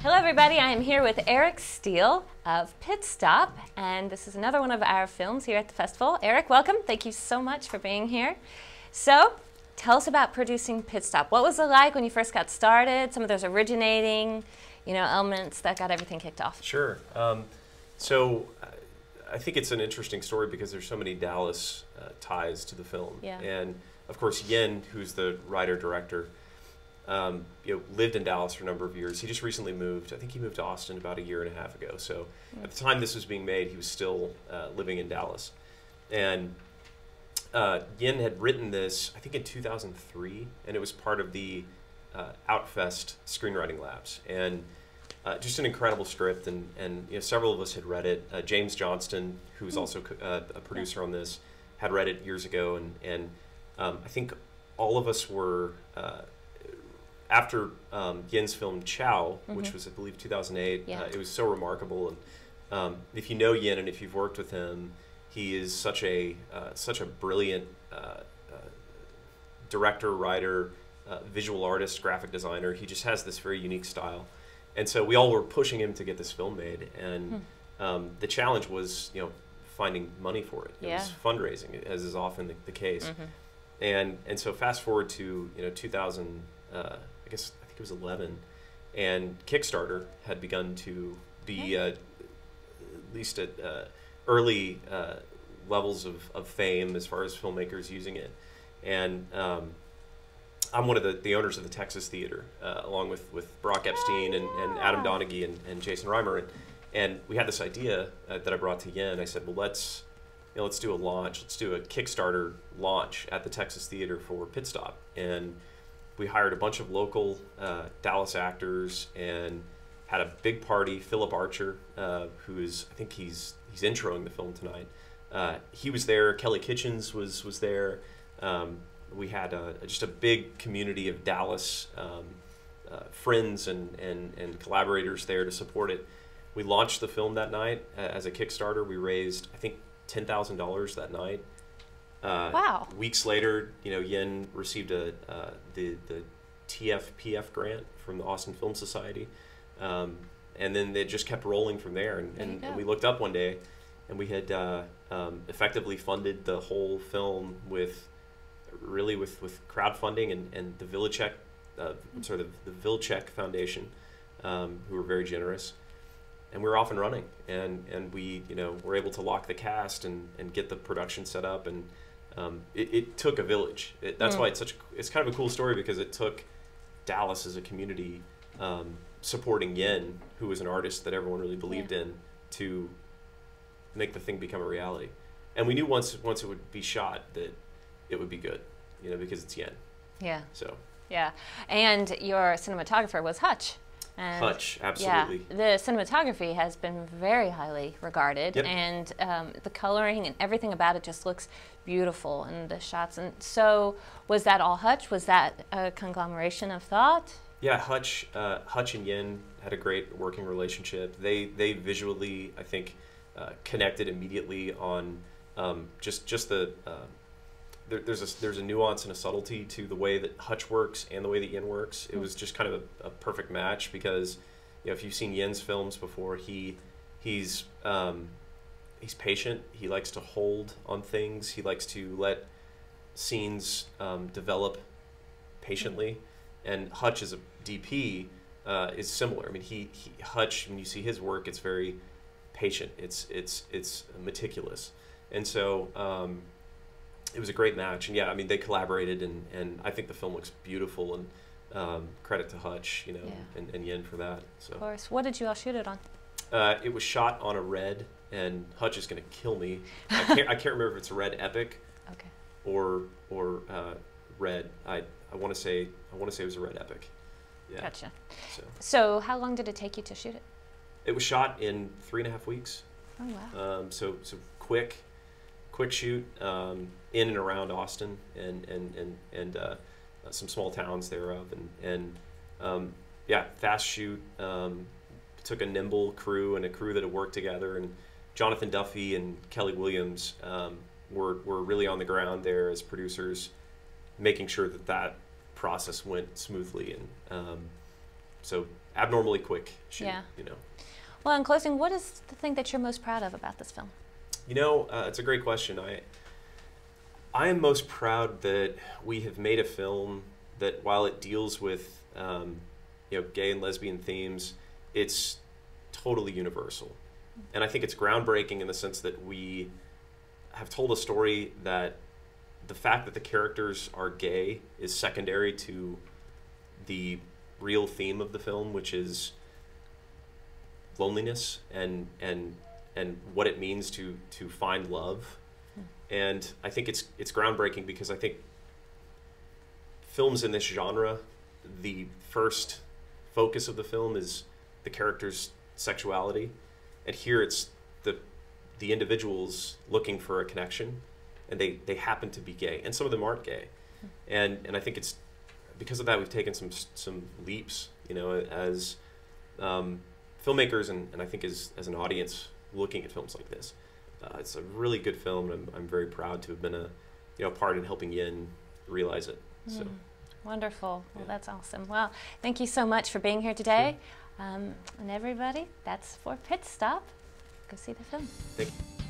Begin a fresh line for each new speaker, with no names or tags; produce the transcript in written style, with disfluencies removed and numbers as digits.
Hello everybody, I am here with Eric Steele of Pitstop, and this is another one of our films here at the festival. Eric, welcome. Thank you so much for being here. So, tell us about producing Pitstop. What was it like when you first got started? Some of those originating, elements that got everything kicked off.
Sure. So I think it's an interesting story because there's so many Dallas ties to the film.
Yeah.
And of course, Yin, who's the writer-director, lived in Dallas for a number of years. He just recently moved. I think he moved to Austin about a year and a half ago. So at the time this was being made, he was still living in Dallas. And Yin had written this, I think, in 2003, and it was part of the Outfest screenwriting labs. And just an incredible script, and several of us had read it. James Johnston, who was also a producer on this, had read it years ago, and I think all of us were, after Yin's film Chow, which was, I believe, 2008, it was so remarkable. And if you know Yin and if you've worked with him, he is such a brilliant director, writer, visual artist, graphic designer. He just has this very unique style. And so we all were pushing him to get this film made. And the challenge was, finding money for it. It was fundraising, as is often the case. And so fast forward to 2000, I think it was 11, and Kickstarter had begun to be at least at early levels of fame as far as filmmakers using it. And I'm one of the owners of the Texas Theater, along with Brock Epstein and Adam Donaghy and Jason Reimer. And we had this idea that I brought to Yin. I said, well, let's do a launch. Let's do a Kickstarter launch at the Texas Theater for Pitstop. And we hired a bunch of local Dallas actors and had a big party. Philip Archer, who is, I think he's introing the film tonight. He was there. Kelly Kitchens was there. We had just a big community of Dallas friends and collaborators there to support it. We launched the film that night as a Kickstarter. We raised, I think, $10,000 that night.
Wow.
Weeks later, Yin received the TFPF grant from the Austin Film Society. And then they just kept rolling from there. And we looked up one day, and we had effectively funded the whole film with crowdfunding and the Villicek, the Vilcek Foundation, who were very generous. And we were off and running, and we were able to lock the cast and get the production set up, and it took a village. That's why it's kind of a cool story, because it took Dallas as a community supporting Yin, who was an artist that everyone really believed in, to make the thing become a reality. And we knew once it would be shot that it would be good, because it's Yin. Yeah. So.
Yeah, and your cinematographer was Hutch. And
Hutch, absolutely.
Yeah, the cinematography has been very highly regarded, and the coloring and everything about it just looks beautiful, and the shots. And so, was that all Hutch? Was that a conglomeration of thought?
Yeah, Hutch and Yin had a great working relationship. They visually, I think, connected immediately on just the. There's a nuance and a subtlety to the way that Hutch works and the way that Yin works. It was just kind of a perfect match, because if you've seen Yin's films before, he's patient. He likes to hold on things. He likes to let scenes develop patiently. And Hutch as a DP is similar. I mean, Hutch, when you see his work, it's very patient. It's meticulous, and so. It was a great match, and I mean, they collaborated, and I think the film looks beautiful, and credit to Hutch, and Yin for that. So.
Of course. What did you all shoot it on?
It was shot on a red, and Hutch is going to kill me. I can't remember if it's a red epic, or red. I want to say it was a red epic. Yeah.
Gotcha. So how long did it take you to shoot it?
It was shot in 3.5 weeks.
Oh wow.
So quick shoot in and around Austin and some small towns thereof, and fast shoot. Took a nimble crew and a crew that had worked together, and Jonathan Duffy and Kelly Williams were really on the ground there as producers, making sure that process went smoothly. And so abnormally quick shoot,
Yeah.
you know.
Well, in closing, what is the thing that you're most proud of about this film?
You know, it's a great question. I am most proud that we have made a film that, while it deals with you know, gay and lesbian themes, it's totally universal. And I think it's groundbreaking in the sense that we have told a story that the fact that the characters are gay is secondary to the real theme of the film, which is loneliness and what it means to find love. And I think it's groundbreaking because I think films in this genre, the first focus of the film is the character's sexuality, and here it's the individuals looking for a connection, and they happen to be gay, and some of them aren't gay, and I think it's because of that we've taken some leaps, you know, as filmmakers and I think as an audience looking at films like this. It's a really good film, and I'm very proud to have been a part in helping Yin realize it. So.
Wonderful. Well,
Yeah.
that's awesome. Well, thank you so much for being here today. And everybody, that's for Pitstop. Go see the film.
Thank you.